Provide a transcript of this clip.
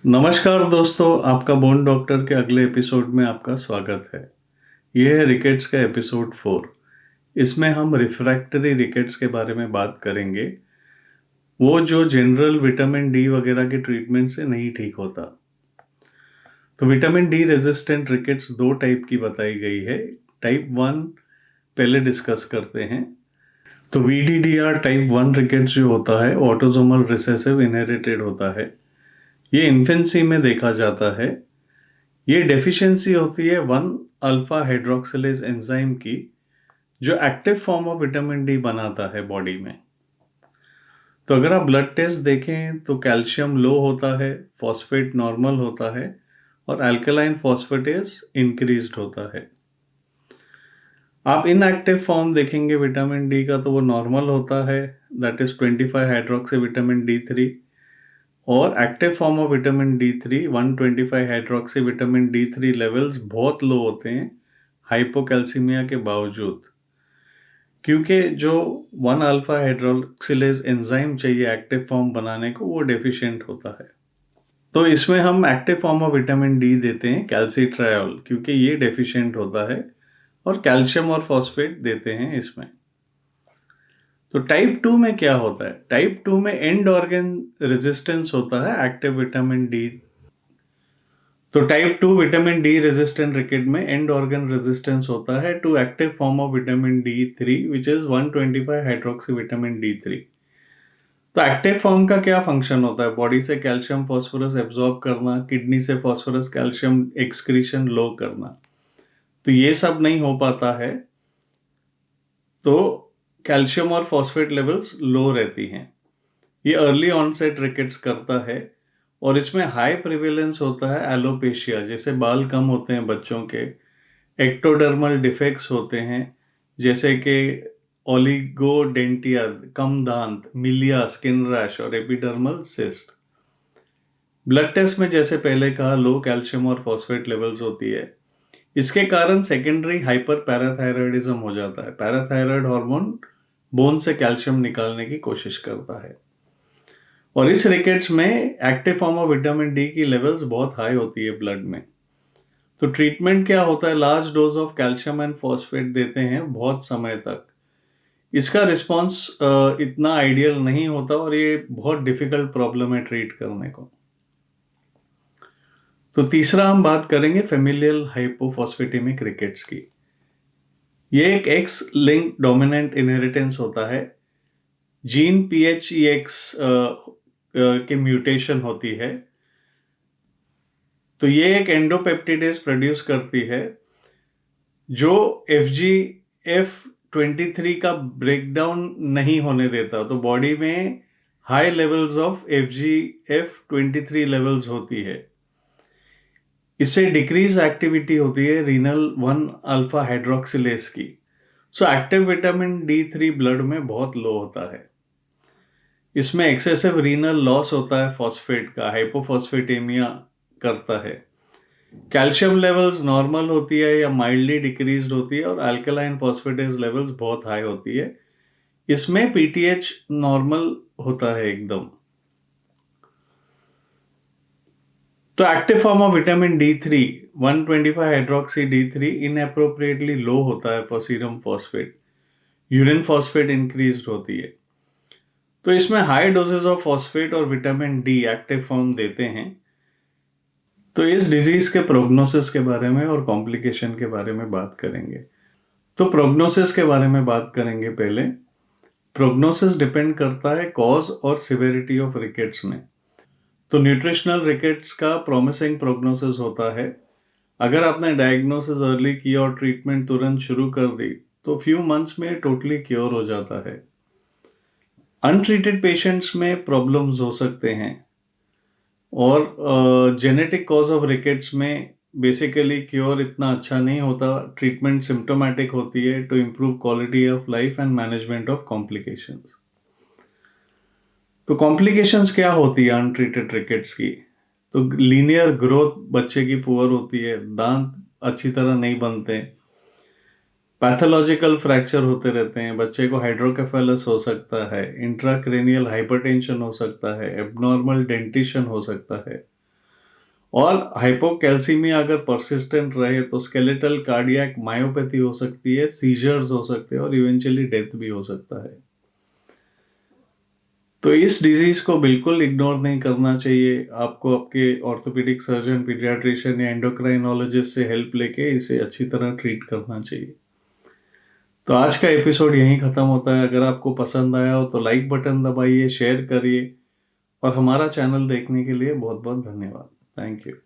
नमस्कार दोस्तों, आपका बोन डॉक्टर के अगले एपिसोड में आपका स्वागत है। ये है रिकेट्स का एपिसोड 4। इसमें हम रिफ्रैक्टरी रिकेट्स के बारे में बात करेंगे, वो जो जनरल विटामिन डी वगैरह के ट्रीटमेंट से नहीं ठीक होता। तो विटामिन डी रेजिस्टेंट रिकेट्स दो टाइप की बताई गई है। टाइप 1 पहले डिस्कस करते हैं। तो VDDR टाइप 1 रिकेट्स जो होता है ऑटोसोमल रिसेसिव इनहेरिटेड होता है। ये इन्फेंसी में देखा जाता है। ये डेफिशिएंसी होती है 1 अल्फा हाइड्रोक्सिलेज एंजाइम की, जो active form of vitamin D बनाता है बॉडी में। तो अगर आप ब्लड टेस्ट देखें तो कैल्शियम लो होता है, फॉस्फेट नॉर्मल होता है और अल्कलाइन फॉस्फेटेज इंक्रीज्ड होता है। आप इनएक्टिव फॉर्म देखेंगे विटामिन डी का तो वो नॉर्मल होता है, that is 25 hydroxy vitamin D3, और active form of vitamin D3 125 hydroxy vitamin D3 levels बहुत लो होते हैं हाइपोकैल्सीमिया के बावजूद, क्योंकि जो 1 अल्फा हाइड्रोक्सिलेज एंजाइम चाहिए एक्टिव फॉर्म बनाने को वो डेफिशिएंट होता है। तो इसमें हम active form of vitamin D देते हैं कैल्सिट्रायोल, क्योंकि ये डेफिशिएंट होता है, और कैल्शियम और फॉस्फेट देते हैं इसमें। तो टाइप 2 में क्या होता है? टाइप 2 में एंड ऑर्गन रेजिस्टेंस होता है एक्टिव विटामिन डी। तो type 2 vitamin D resistant ricket में एंड ऑर्गन रेजिस्टेंस होता है to active form of vitamin D3 which is 125 hydroxy vitamin D3। तो एक्टिव फॉर्म का क्या फंक्शन होता है? बॉडी से कैल्शियम फॉस्फोरस एब्जॉर्ब करना, किडनी से फॉस्फोरस कैल्शियम एक्सक्रीशन लो करना। तो ये सब नहीं हो पाता है, तो कैल्शियम और फॉस्फेट लेवल्स लो रहती हैं। ये अर्ली ऑनसेट रिकेट्स करता है, और इसमें हाई प्रिवेलेंस होता है एलोपेशिया, जैसे बाल कम होते हैं बच्चों के, एक्टोडर्मल डिफेक्ट्स होते हैं जैसे कि ओलिगोडेंटिया कम दांत, मिलिया स्किन रैश और एपिडर्मल सिस्ट। ब्लड टेस्ट में जैसे पहले कहा लो कैल्शियम और फॉस्फेट लेवल्स होती है। इसके कारण सेकेंडरी हाइपर पैराथायरॉयडिज्म हो जाता है। पैराथायरॉयड हार्मोन बोन से कैल्शियम निकालने की कोशिश करता है, और इस रिकेट्स में active form of vitamin D की लेवल्स बहुत हाई होती है ब्लड में। तो ट्रीटमेंट क्या होता है? Large dose of calcium and phosphate देते हैं बहुत समय तक। इसका रिस्पॉन्स इतना आइडियल नहीं होता, और ये बहुत डिफिकल्ट प्रॉब्लम है ट्रीट करने को। तो तीसरा हम बात करेंगे फेमिलियल हाइपोफॉस्फेटेमिक रिकेट्स की। ये एक एक्स लिंक डोमिनेंट इनहेरिटेंस होता है। जीन PHEX के म्यूटेशन होती है। तो ये एक एंडोपेप्टिडेज प्रोड्यूस करती है जो FGF23 का ब्रेकडाउन नहीं होने देता। तो बॉडी में high levels of FGF23 levels होती है। इससे डिक्रीज एक्टिविटी होती है रीनल 1 अल्फा हाइड्रोक्सिलेज की। So active vitamin D3 blood में बहुत लो होता है। इसमें एक्सेसिव रीनल लॉस होता है फॉस्फेट का, हाइपोफॉस्फेटेमिया करता है। कैल्शियम लेवल्स नॉर्मल होती है या माइल्डली डिक्रीज्ड होती है, और अल्कलाइन फॉस्फेटेज लेवल्स बहुत हाई होती है। इसमें PTH नॉर्मल होता है एकदम। तो active form of vitamin D3 125 hydroxy D3 inappropriately low होता है for serum phosphate. Urine phosphate increased होती है। तो इसमें हाई डोजेस ऑफ फॉस्फेट और विटामिन डी एक्टिव फॉर्म देते हैं। तो इस डिजीज के प्रोग्नोसिस के बारे में और कॉम्प्लिकेशन के बारे में बात करेंगे। तो प्रोग्नोसिस के बारे में बात करेंगे पहले। प्रोग्नोसिस डिपेंड करता है कॉज और सिविरिटी ऑफ रिकेट्स में। तो न्यूट्रिशनल रिकेट्स का प्रॉमिसिंग प्रोग्नोसिस होता है। अगर आपने डायग्नोसिस अर्ली किया और ट्रीटमेंट तुरंत शुरू कर दी तो फ्यू मंथ्स में टोटली क्योर हो जाता है। अनट्रीटेड पेशेंट्स में प्रॉब्लम्स हो सकते हैं, और जेनेटिक कॉज ऑफ रिकेट्स में बेसिकली क्योर इतना अच्छा नहीं होता। ट्रीटमेंट सिम्टोमेटिक होती है to improve quality of life and management of complications. तो कॉम्प्लिकेशंस क्या होती है अनट्रीटेड रिकेट्स की? तो लीनियर ग्रोथ बच्चे की पुअर होती है, दांत अच्छी तरह नहीं बनते, पैथोलॉजिकल फ्रैक्चर होते रहते हैं, बच्चे को हाइड्रोकेफेलस हो सकता है, इंट्राक्रेनियल हाइपरटेंशन हो सकता है, एबनॉर्मल डेंटिशन हो सकता है, और हाइपोकैल्सीमिया अगर परसिस्टेंट रहे तो स्केलेटल कार्डियक मायोपैथी हो सकती है, सीजर्स हो सकते हैं और इवेंचुअली डेथ भी हो सकता है। तो इस डिजीज को बिल्कुल इग्नोर नहीं करना चाहिए। आपको आपके ऑर्थोपेडिक सर्जन, पीडियाट्रिशियन या एंडोक्राइनोलॉजिस्ट से हेल्प लेके इसे अच्छी तरह ट्रीट करना चाहिए। तो आज का एपिसोड यहीं खत्म होता है। अगर आपको पसंद आया हो तो लाइक बटन दबाइए, शेयर करिए और हमारा चैनल देखने के लिए बहुत बहुत धन्यवाद। Thank you.